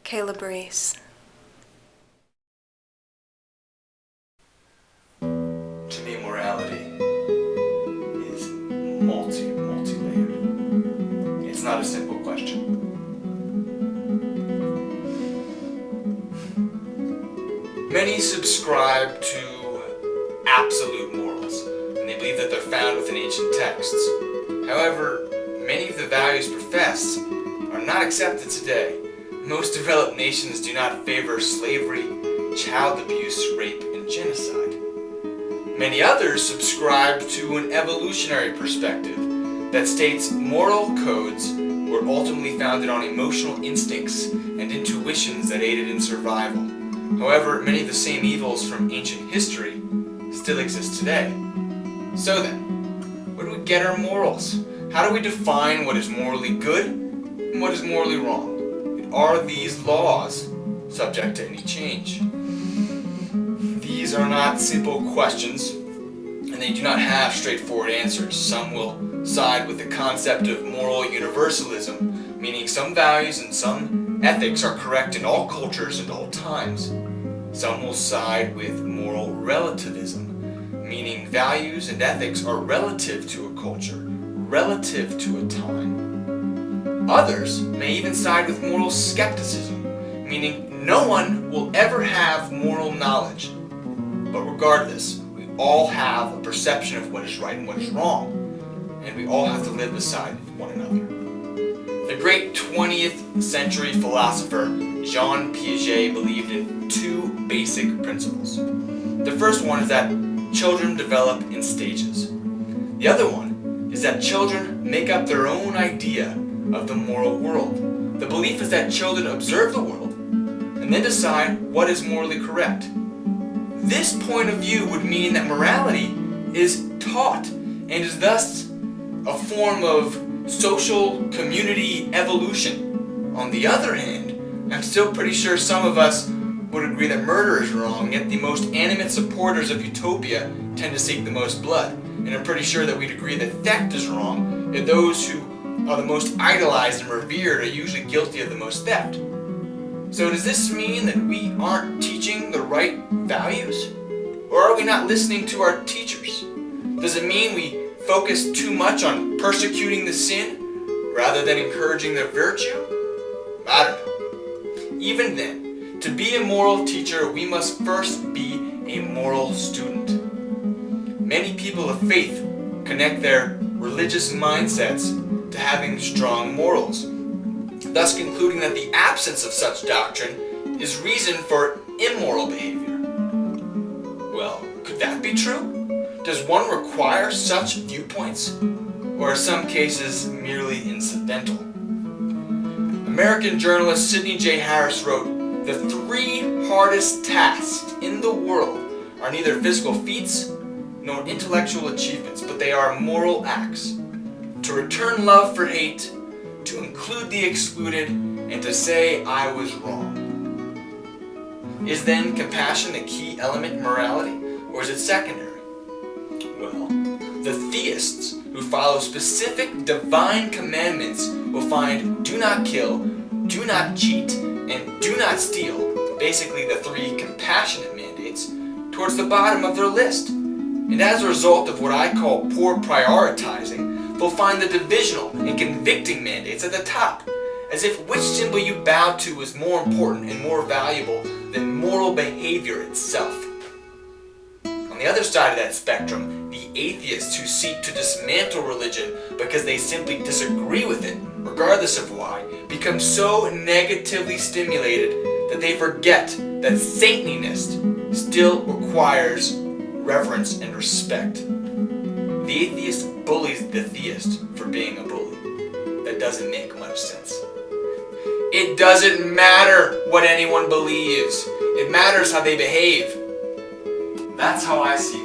Kailabreece. To me, morality is multi-layered. It's not a simple question. Many subscribe to absolute morals, and they believe that they're found within ancient texts. However, many of the values professed are not accepted today. Most developed nations do not favor slavery, child abuse, rape, and genocide. Many others subscribe to an evolutionary perspective that states moral codes were ultimately founded on emotional instincts and intuitions that aided in survival. However, many of the same evils from ancient history still exist today. So then, where do we get our morals? How do we define what is morally good and what is morally wrong? And are these laws subject to any change? These are not simple questions, and they do not have straightforward answers. Some will side with the concept of moral universalism, meaning some values and some ethics are correct in all cultures and all times. Some will side with moral relativism, meaning values and ethics are relative to a culture, relative to a time. Others may even side with moral skepticism, meaning no one will ever have moral knowledge. But regardless, we all have a perception of what is right and what is wrong, and we all have to live beside one another. The great 20th century philosopher Jean Piaget believed in two basic principles. The first one is that children develop in stages. The other one is that children make up their own idea of the moral world. The belief is that children observe the world and then decide what is morally correct. This point of view would mean that morality is taught and is thus a form of social community evolution. On the other hand, I'm still pretty sure some of us would agree that murder is wrong, yet the most animate supporters of utopia tend to seek the most blood. And I'm pretty sure that we'd agree that theft is wrong, yet those who are the most idolized and revered are usually guilty of the most theft. So does this mean that we aren't teaching the right values? Or are we not listening to our teachers? Does it mean we focus too much on persecuting the sin rather than encouraging the virtue? I don't know. Even then, to be a moral teacher, we must first be a moral student. Many people of faith connect their religious mindsets to having strong morals, thus concluding that the absence of such doctrine is reason for immoral behavior. Well, could that be true? Does one require such viewpoints, or are some cases merely incidental? American journalist Sidney J. Harris wrote, "The three hardest tasks in the world are neither physical feats nor intellectual achievements, but they are moral acts. To return love for hate, to include the excluded, and to say I was wrong." Is then compassion the key element in morality, or is it secondary? Well, the theists who follow specific divine commandments will find do not kill, do not cheat, and do not steal, basically the three compassionate mandates, towards the bottom of their list. And as a result of what I call poor prioritizing, they'll find the divisional and convicting mandates at the top, as if which symbol you bow to is more important and more valuable than moral behavior itself. On the other side of that spectrum, the atheists who seek to dismantle religion because they simply disagree with it, regardless of why, become so negatively stimulated that they forget that saintliness still requires reverence and respect. The atheist bullies the theist for being a bully. That doesn't make much sense. It doesn't matter what anyone believes. It matters how they behave. That's how I see